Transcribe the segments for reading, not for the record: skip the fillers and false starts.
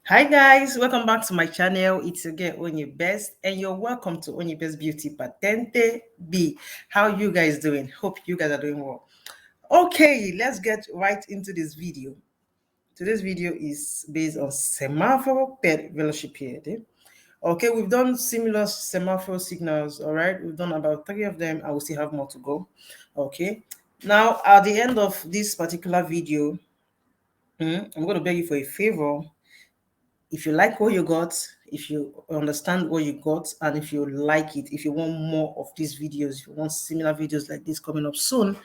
Hi guys, welcome back to my channel. It's again Onye Best, and you're welcome to Onye Best Beauty Patente B. How you guys doing? Hope you guys are doing well. Okay, let's get right into this video. Today's video is based on SEMAFORO per VELOCIPEDI. Okay, we've done similar semaphore signals. All right, we've done about 3 of them. I will still have more to go. Okay, now at the end of this particular video, I'm going to beg you for a favor. If you like what you got, if you understand what you got, and if you like it, if you want more of these videos, if you want similar videos like this coming up soon,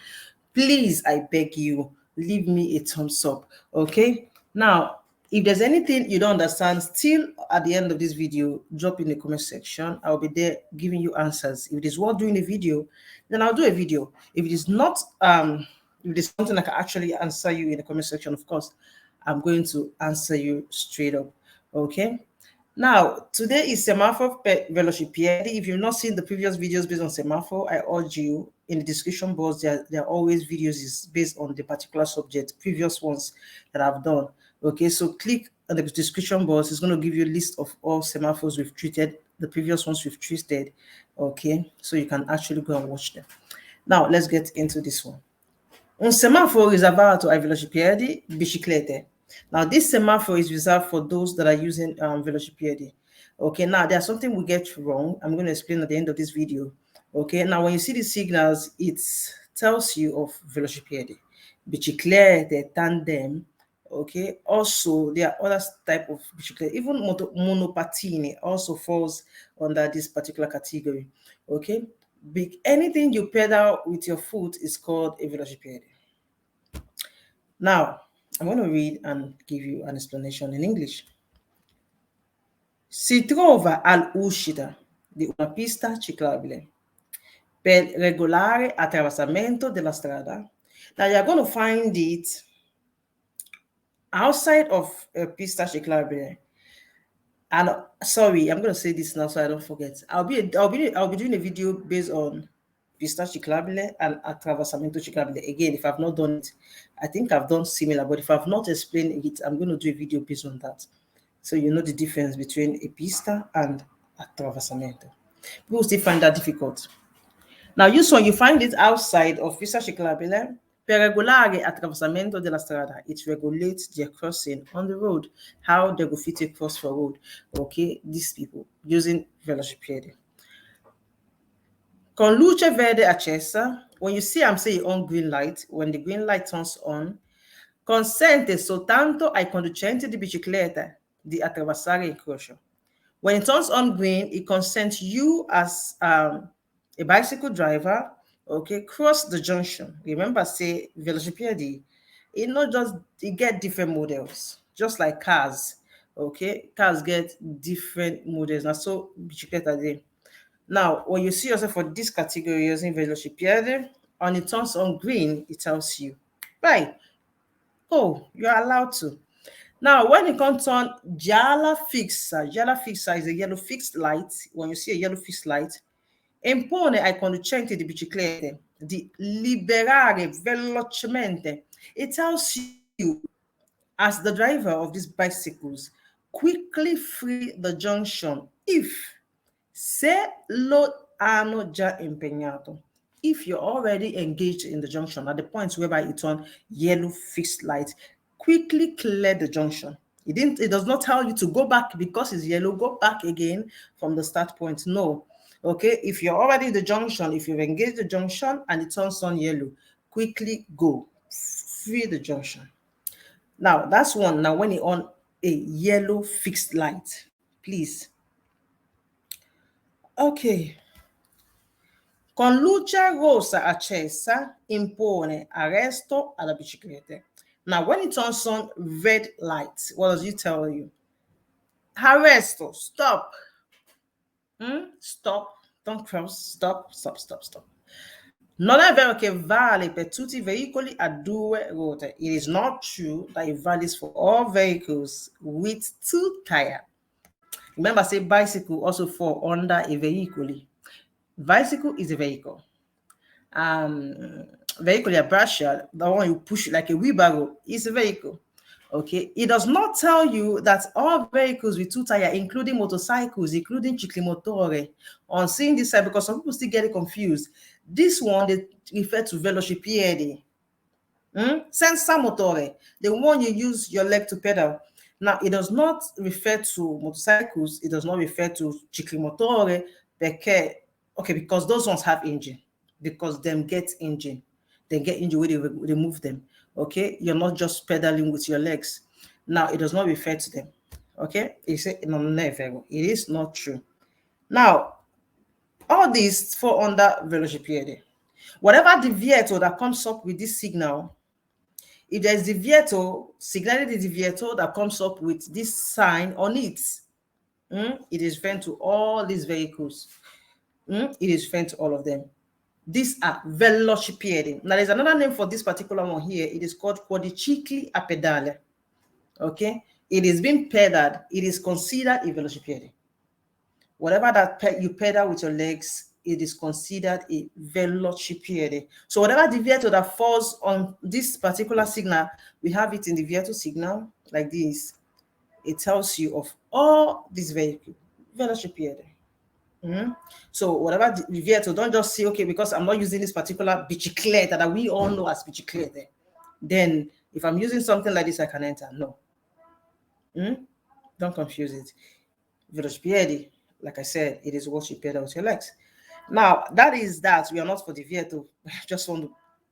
please, I beg you, leave me a thumbs up. Okay, now if there's anything you don't understand, still at the end of this video, drop in the comment section. I'll be there giving you answers. If it is worth doing a video, then I'll do a video. If it is not, if it is something I can actually answer you in the comment section, of course I'm going to answer you straight up. Okay, now today is Semaphore per Velocipedi. If you've not seen the previous videos based on semaphore, I urge you, in the description box there are always videos is based on the particular subject, previous ones that I've done. Okay, so click on the description box. It's going to give you a list of all semaphores we've treated, the previous ones we've treated. Okay, so you can actually go and watch them. Now let's get into this one. Un semaforo riservato ai velocipedi biciclette. Now, this semaphore is reserved for those that are using velocipedi. Okay, now there's something we get wrong. I'm going to explain at the end of this video. Okay, now when you see the signals, it tells you of velocipedi, biciclette, tandem. Okay, also there are other type of biciclette, even monopattini also falls under this particular category. Okay, anything you pedal with your foot is called a velocipedi. Now, I'm going to read and give you an explanation in English. Si trova all'uscita di una pista ciclabile per regolare attraversamento della strada. Now, you're going to find it outside of a pista ciclabile. And sorry, I'm going to say this now so I don't forget. I'll be doing a video based on pista ciclabile and attraversamento ciclabile. Again, if I've not done it, I think I've done similar, but if I've not explained it, I'm going to do a video based on that. So you know the difference between a pista and attraversamento. People still find that difficult. Now, this one, you find it outside of pista ciclabile. Per regolare attraversamento della strada, it regulates their crossing on the road, how they go fit across for road. Okay, these people using velocipede. Con luce verde accesa, when you see I'm saying on green light, when the green light turns on, consente soltanto ai conducenti di bicicletta di attraversare il incrocio. When it turns on green, it consents you as a bicycle driver, okay, cross the junction. Remember, say velocipedi, it get different models, just like cars. Okay, cars get different models. Now, so bicicletta there. Now, when you see yourself for this category using velocipede, and it turns on green, it tells you, right, oh, you're allowed to. Now, when it comes on gialla fixa is a yellow fixed light. When you see a yellow fixed light, impone ai conducenti di biciclette di liberare velocemente. It tells you, as the driver of these bicycles, quickly free the junction se lo hanno già impegnato. If you're already engaged in the junction at the point whereby it's on yellow fixed light, quickly clear the junction. It does not tell you to go back because it's yellow, go back again from the start point. No. Okay, if you're already in the junction, if you've engaged the junction and it turns on yellow, quickly go. Free the junction. Now, that's one. Now, when you're on a yellow fixed light, please. Ok. Con luce rossa accesa impone arresto alla bicicletta. Now, when it turns on red light, what does it tell you? Arresto, stop. Stop, don't cross, stop. Non è vero che vale per tutti i veicoli a 2 ruote. It is not true that it values for all vehicles with 2 tires. Remember, say bicycle also fall under a veicoli. Bicycle is a vehicle. Vehicle a brusher, the one you push like a wheelbarrow, is a vehicle. Okay, it does not tell you that all vehicles with two tires, including motorcycles, including ciclomotore, on seeing this side, because some people still get it confused. This one, they refer to velocipedi. Senza motore, the one you use your leg to pedal. Now, it does not refer to motorcycles. It does not refer to ciclomotore, because those ones have engine, because them get engine. They get engine where they remove them. Okay, you're not just pedaling with your legs. Now, it does not refer to them. Okay, it is not true. Now, all these fall under velocipede. Whatever the vehicle that comes up with this signal, if there's the vehicle, signaling the vehicle that comes up with this sign on it, it is referring to all these vehicles. It is referring to all of them. These are velocipedi. Now, there's another name for this particular one here. It is called quadricicli a pedale. Okay? It is being pedaled. It is considered a velocipede. Whatever that you pedal with your legs, it is considered a velocipede. So whatever the vehicle that falls on this particular signal, we have it in the vehicle signal like this. It tells you of all these vehicles, velocipede. So whatever the vehicle, don't just say, okay, because I'm not using this particular bicicleta that we all know as bicicleta, then if I'm using something like this, I can enter. No. Don't confuse it. Velocipede, like I said, it is what you pedal with your legs. Now, that is that. We are not for the vehicle. Just want to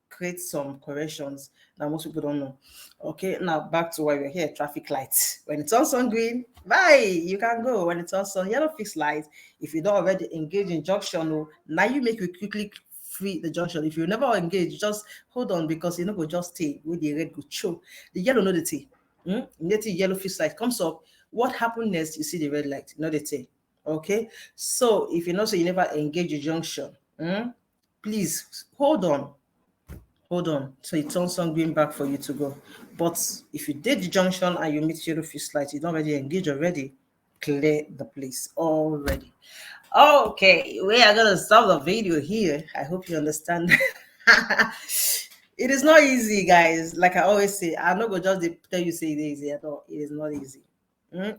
create some corrections that most people don't know. Okay, now back to why we're here. Traffic lights. When it's on green, bye, you can go. When it's on yellow fixed lights, if you don't already engage in junction, now you make you quickly free the junction. If you never engage, just hold on, because you know go just stay with the red go show. The yellow, no the T. Yellow fixed light comes up. What happens next? You see the red light, not the T. Okay, so if you know, so you never engage a junction, please hold on, so it turns on green back for you to go. But if you did the junction and you meet yellow fixed light, you don't already engage already, clear the place already. Okay, we are gonna stop the video here. I hope you understand. It is not easy, guys. Like I always say, I'm not gonna just tell you say it is easy at all. It is not easy.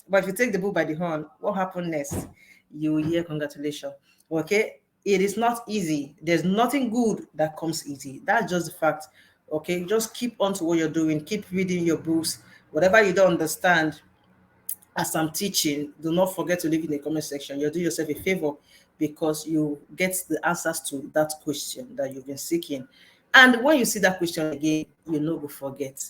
But if you take the bull by the horn, what happened next? You will hear congratulations. Okay, it is not easy. There's nothing good that comes easy. That's just the fact. Okay, just keep on to what you're doing. Keep reading your books. Whatever you don't understand as I'm teaching, do not forget to leave in the comment section. You'll do yourself a favor, because you get the answers to that question that you've been seeking. And when you see that question again, you know, go forget.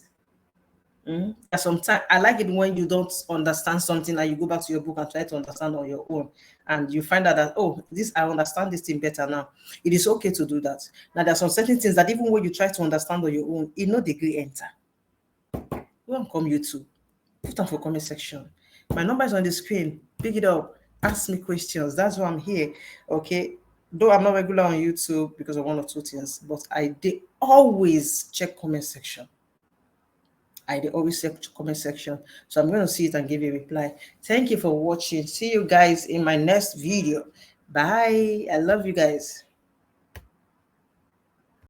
Sometimes I like it when you don't understand something and you go back to your book and try to understand on your own, and you find out that, oh, this, I understand this thing better now. It is okay to do that. Now, there are some certain things that even when you try to understand on your own, in no degree enter. Welcome, YouTube. Put them for comment section. My number is on the screen. Pick it up. Ask me questions. That's why I'm here. Okay. Though I'm not regular on YouTube because of one or two things, but I did always check comment section. I always check comment section. So I'm going to see it and give you a reply. Thank you for watching. See you guys in my next video. Bye. I love you guys.